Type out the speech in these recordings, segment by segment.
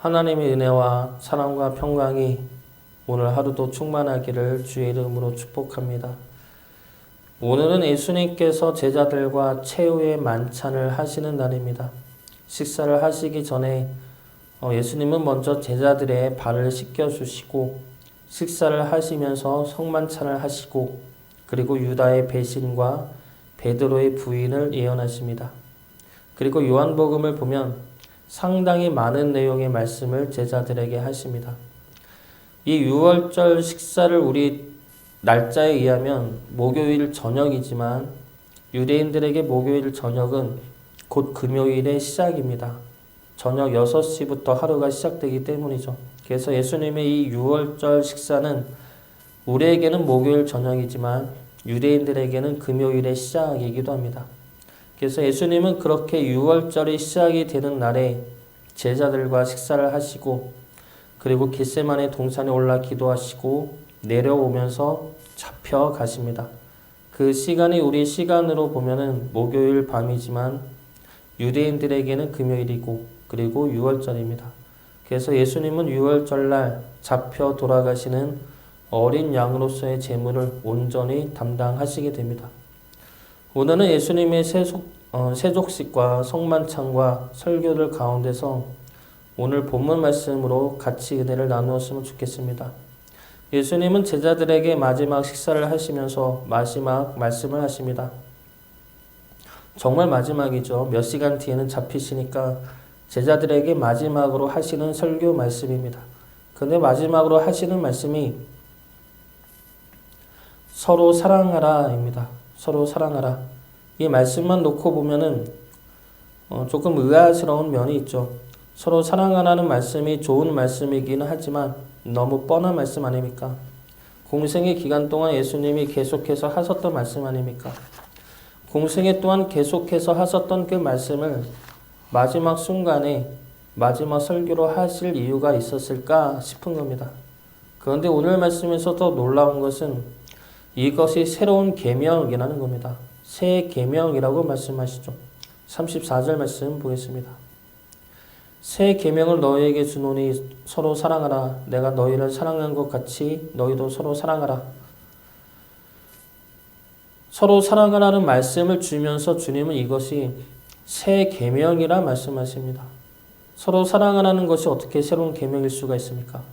하나님의 은혜와 사랑과 평강이 오늘 하루도 충만하기를 주의 이름으로 축복합니다. 오늘은 예수님께서 제자들과 최후의 만찬을 하시는 날입니다. 식사를 하시기 전에 예수님은 먼저 제자들의 발을 씻겨주시고 식사를 하시면서 성만찬을 하시고 그리고 유다의 배신과 베드로의 부인을 예언하십니다. 그리고 요한복음을 보면 상당히 많은 내용의 말씀을 제자들에게 하십니다. 이 유월절 식사를 우리 날짜에 의하면 목요일 저녁이지만 유대인들에게 목요일 저녁은 곧 금요일의 시작입니다. 저녁 6시부터 하루가 시작되기 때문이죠. 그래서 예수님의 이 유월절 식사는 우리에게는 목요일 저녁이지만 유대인들에게는 금요일의 시작이기도 합니다. 그래서 예수님은 그렇게 유월절이 시작이 되는 날에 제자들과 식사를 하시고 그리고 겟세마네 동산에 올라 기도하시고 내려오면서 잡혀가십니다. 그 시간이 우리 시간으로 보면은 목요일 밤이지만 유대인들에게는 금요일이고 그리고 유월절입니다. 그래서 예수님은 유월절날 잡혀 돌아가시는 어린 양으로서의 제물을 온전히 담당하시게 됩니다. 오늘은 예수님의 세족식과 성만찬과 설교들 가운데서 오늘 본문 말씀으로 같이 은혜를 나누었으면 좋겠습니다. 예수님은 제자들에게 마지막 식사를 하시면서 마지막 말씀을 하십니다. 정말 마지막이죠. 몇 시간 뒤에는 잡히시니까 제자들에게 마지막으로 하시는 설교 말씀입니다. 근데 마지막으로 하시는 말씀이 서로 사랑하라입니다. 서로 사랑하라. 이 말씀만 놓고 보면은 조금 의아스러운 면이 있죠. 서로 사랑하라는 말씀이 좋은 말씀이기는 하지만 너무 뻔한 말씀 아닙니까? 공생의 기간 동안 예수님이 계속해서 하셨던 말씀 아닙니까? 공생애 또한 계속해서 하셨던 그 말씀을 마지막 순간에 마지막 설교로 하실 이유가 있었을까 싶은 겁니다. 그런데 오늘 말씀에서 더 놀라운 것은 이것이 새로운 계명이라는 겁니다. 새 계명이라고 말씀하시죠. 34절 말씀 보겠습니다. 새 계명을 너희에게 주노니 서로 사랑하라. 내가 너희를 사랑한 것 같이 너희도 서로 사랑하라. 서로 사랑하라는 말씀을 주면서 주님은 이것이 새 계명이라 말씀하십니다. 서로 사랑하라는 것이 어떻게 새로운 계명일 수가 있습니까?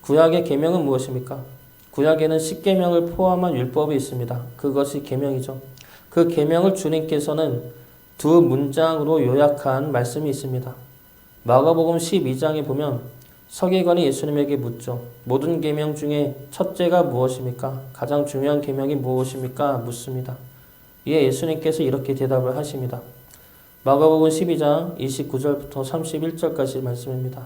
구약의 계명은 무엇입니까? 구약에는 10계명을 포함한 율법이 있습니다. 그것이 계명이죠. 그 계명을 주님께서는 두 문장으로 요약한 말씀이 있습니다. 마가복음 12장에 보면 서기관이 예수님에게 묻죠. 모든 계명 중에 첫째가 무엇입니까? 가장 중요한 계명이 무엇입니까? 묻습니다. 이에 예수님께서 이렇게 대답을 하십니다. 마가복음 12장 29절부터 31절까지 말씀입니다.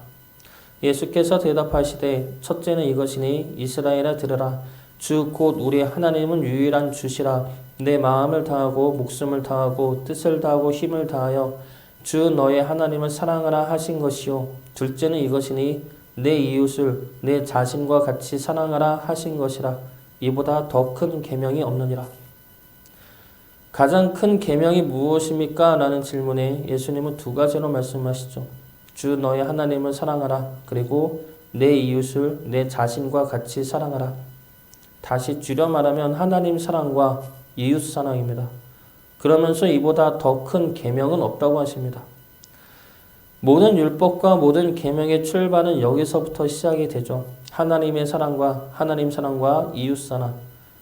예수께서 대답하시되 첫째는 이것이니 이스라엘아 들으라. 주 곧 우리 하나님은 유일한 주시라. 내 마음을 다하고 목숨을 다하고 뜻을 다하고 힘을 다하여 주 너의 하나님을 사랑하라 하신 것이요. 둘째는 이것이니 내 이웃을 내 자신과 같이 사랑하라 하신 것이라. 이보다 더 큰 계명이 없느니라. 가장 큰 계명이 무엇입니까? 라는 질문에 예수님은 두 가지로 말씀하시죠. 주 너의 하나님을 사랑하라. 그리고 내 이웃을 내 자신과 같이 사랑하라. 다시 줄여 말하면 하나님 사랑과 이웃 사랑입니다. 그러면서 이보다 더 큰 계명은 없다고 하십니다. 모든 율법과 모든 계명의 출발은 여기서부터 시작이 되죠. 하나님의 사랑과 하나님 사랑과 이웃 사랑.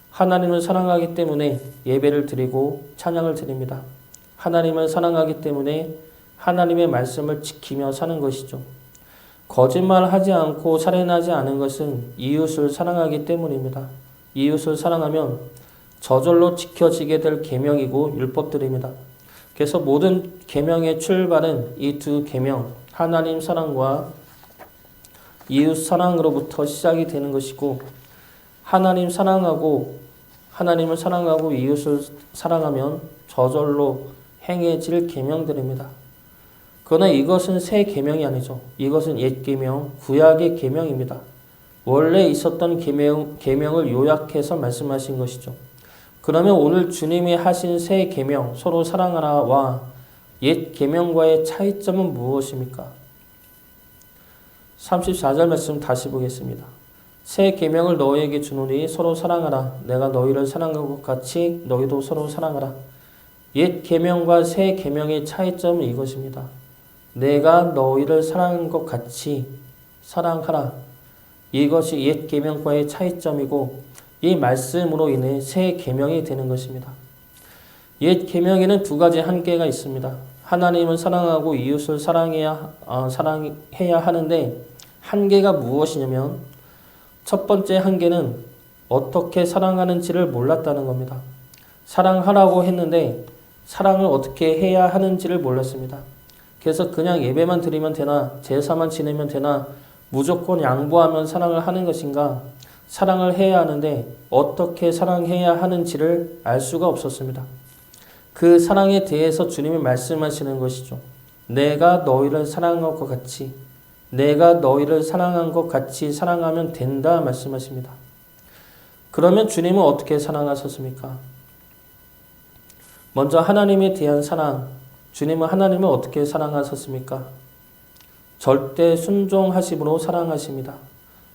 하나님을 사랑하기 때문에 예배를 드리고 찬양을 드립니다. 하나님을 사랑하기 때문에 하나님의 말씀을 지키며 사는 것이죠. 거짓말하지 않고 살인하지 않은 것은 이웃을 사랑하기 때문입니다. 이웃을 사랑하면 저절로 지켜지게 될 계명이고 율법들입니다. 그래서 모든 계명의 출발은 이 두 계명, 하나님 사랑과 이웃 사랑으로부터 시작이 되는 것이고 하나님을 사랑하고 이웃을 사랑하면 저절로 행해질 계명들입니다. 그러나 이것은 새 계명이 아니죠. 이것은 옛 계명, 구약의 계명입니다. 원래 있었던 계명을 요약해서 말씀하신 것이죠. 그러면 오늘 주님이 하신 새 계명, 서로 사랑하라와 옛 계명과의 차이점은 무엇입니까? 34절 말씀 다시 보겠습니다. 새 계명을 너희에게 주노니 서로 사랑하라. 내가 너희를 사랑한 것 같이 너희도 서로 사랑하라. 옛 계명과 새 계명의 차이점은 이것입니다. 내가 너희를 사랑한 것 같이 사랑하라. 이것이 옛 계명과의 차이점이고 이 말씀으로 인해 새 계명이 되는 것입니다. 옛 계명에는 두 가지 한계가 있습니다. 하나님을 사랑하고 이웃을 사랑해야 하는데 한계가 무엇이냐면 첫 번째 한계는 어떻게 사랑하는지를 몰랐다는 겁니다. 사랑하라고 했는데 사랑을 어떻게 해야 하는지를 몰랐습니다. 그래서 그냥 예배만 드리면 되나 제사만 지내면 되나 무조건 양보하면 사랑을 하는 것인가 사랑을 해야 하는데 어떻게 사랑해야 하는지를 알 수가 없었습니다. 그 사랑에 대해서 주님이 말씀하시는 것이죠. 내가 너희를 사랑한 것 같이 내가 너희를 사랑한 것 같이 사랑하면 된다 말씀하십니다. 그러면 주님은 어떻게 사랑하셨습니까? 먼저 하나님에 대한 사랑, 주님은 하나님을 어떻게 사랑하셨습니까? 절대 순종하심으로 사랑하십니다.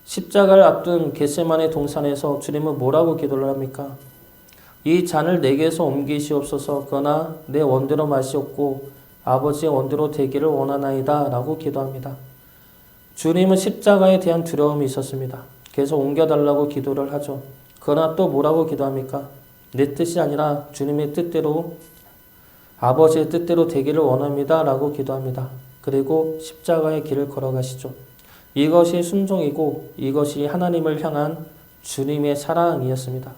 십자가를 앞둔 겟세마네 동산에서 주님은 뭐라고 기도를 합니까? 이 잔을 내게서 옮기시옵소서. 그러나 내 원대로 마시옵고 아버지의 원대로 되기를 원하나이다 라고 기도합니다. 주님은 십자가에 대한 두려움이 있었습니다. 그래서 옮겨달라고 기도를 하죠. 그러나 또 뭐라고 기도합니까? 내 뜻이 아니라 주님의 뜻대로 아버지의 뜻대로 되기를 원합니다 라고 기도합니다. 그리고 십자가의 길을 걸어가시죠. 이것이 순종이고 이것이 하나님을 향한 주님의 사랑이었습니다.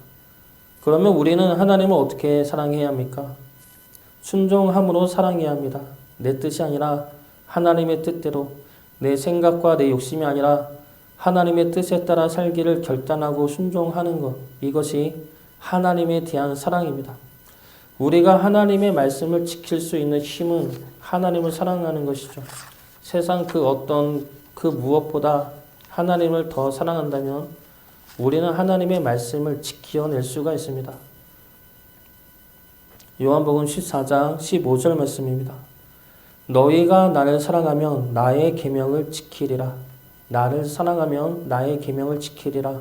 그러면 우리는 하나님을 어떻게 사랑해야 합니까? 순종함으로 사랑해야 합니다. 내 뜻이 아니라 하나님의 뜻대로 내 생각과 내 욕심이 아니라 하나님의 뜻에 따라 살기를 결단하고 순종하는 것. 이것이 하나님에 대한 사랑입니다. 우리가 하나님의 말씀을 지킬 수 있는 힘은 하나님을 사랑하는 것이죠. 세상 그 무엇보다 하나님을 더 사랑한다면 우리는 하나님의 말씀을 지켜낼 수가 있습니다. 요한복음 14장 15절 말씀입니다. 너희가 나를 사랑하면 나의 계명을 지키리라. 나를 사랑하면 나의 계명을 지키리라.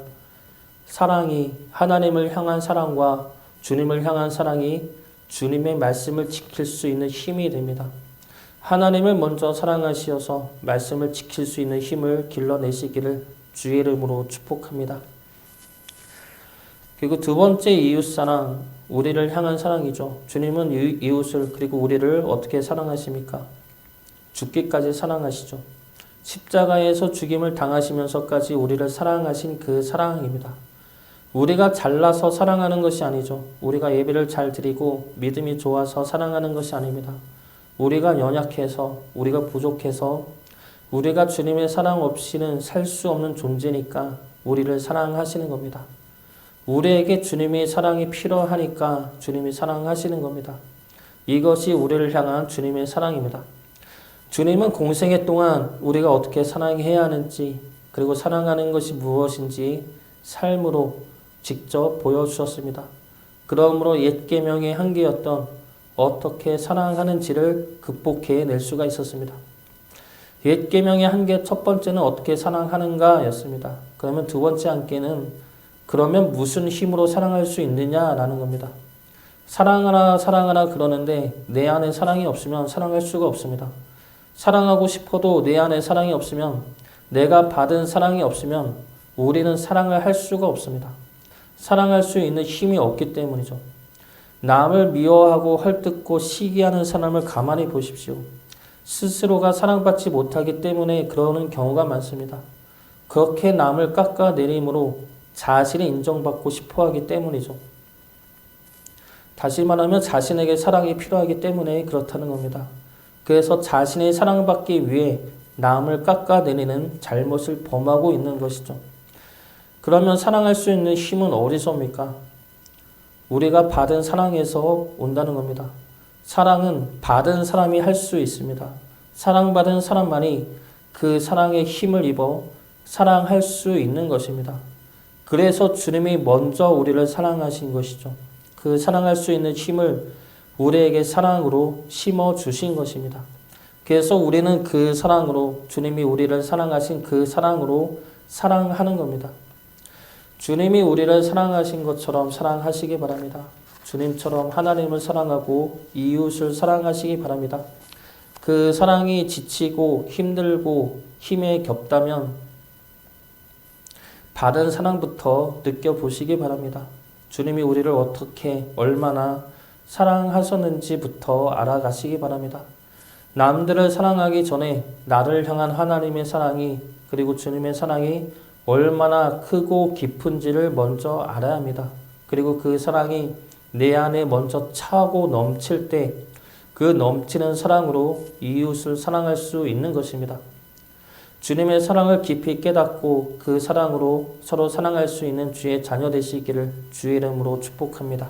사랑이 하나님을 향한 사랑과 주님을 향한 사랑이 주님의 말씀을 지킬 수 있는 힘이 됩니다. 하나님을 먼저 사랑하시어서 말씀을 지킬 수 있는 힘을 길러내시기를 주의 이름으로 축복합니다. 그리고 두 번째 이웃사랑, 우리를 향한 사랑이죠. 주님은 이웃을 그리고 우리를 어떻게 사랑하십니까? 죽기까지 사랑하시죠. 십자가에서 죽임을 당하시면서까지 우리를 사랑하신 그 사랑입니다. 우리가 잘나서 사랑하는 것이 아니죠. 우리가 예배를 잘 드리고 믿음이 좋아서 사랑하는 것이 아닙니다. 우리가 연약해서, 우리가 부족해서, 우리가 주님의 사랑 없이는 살 수 없는 존재니까 우리를 사랑하시는 겁니다. 우리에게 주님의 사랑이 필요하니까 주님이 사랑하시는 겁니다. 이것이 우리를 향한 주님의 사랑입니다. 주님은 공생애 동안 우리가 어떻게 사랑해야 하는지 그리고 사랑하는 것이 무엇인지 삶으로 직접 보여주셨습니다. 그러므로 옛 계명의 한계였던 어떻게 사랑하는지를 극복해낼 수가 있었습니다. 옛 계명의 한계 첫 번째는 어떻게 사랑하는가 였습니다. 그러면 두 번째 한계는 그러면 무슨 힘으로 사랑할 수 있느냐라는 겁니다. 사랑하라 사랑하라 그러는데 내 안에 사랑이 없으면 사랑할 수가 없습니다. 사랑하고 싶어도 내 안에 사랑이 없으면 내가 받은 사랑이 없으면 우리는 사랑을 할 수가 없습니다. 사랑할 수 있는 힘이 없기 때문이죠. 남을 미워하고 헐뜯고 시기하는 사람을 가만히 보십시오. 스스로가 사랑받지 못하기 때문에 그러는 경우가 많습니다. 그렇게 남을 깎아내림으로 자신이 인정받고 싶어하기 때문이죠. 다시 말하면 자신에게 사랑이 필요하기 때문에 그렇다는 겁니다. 그래서 자신이 사랑받기 위해 남을 깎아내리는 잘못을 범하고 있는 것이죠. 그러면 사랑할 수 있는 힘은 어디서 옵니까? 우리가 받은 사랑에서 온다는 겁니다. 사랑은 받은 사람이 할 수 있습니다. 사랑받은 사람만이 그 사랑의 힘을 입어 사랑할 수 있는 것입니다. 그래서 주님이 먼저 우리를 사랑하신 것이죠. 그 사랑할 수 있는 힘을 우리에게 사랑으로 심어 주신 것입니다. 그래서 우리는 그 사랑으로 주님이 우리를 사랑하신 그 사랑으로 사랑하는 겁니다. 주님이 우리를 사랑하신 것처럼 사랑하시기 바랍니다. 주님처럼 하나님을 사랑하고 이웃을 사랑하시기 바랍니다. 그 사랑이 지치고 힘들고 힘에 겹다면 바른 사랑부터 느껴보시기 바랍니다. 주님이 우리를 어떻게 얼마나 사랑하셨는지부터 알아가시기 바랍니다. 남들을 사랑하기 전에 나를 향한 하나님의 사랑이 그리고 주님의 사랑이 얼마나 크고 깊은지를 먼저 알아야 합니다. 그리고 그 사랑이 내 안에 먼저 차고 넘칠 때 그 넘치는 사랑으로 이웃을 사랑할 수 있는 것입니다. 주님의 사랑을 깊이 깨닫고 그 사랑으로 서로 사랑할 수 있는 주의 자녀 되시기를 주의 이름으로 축복합니다.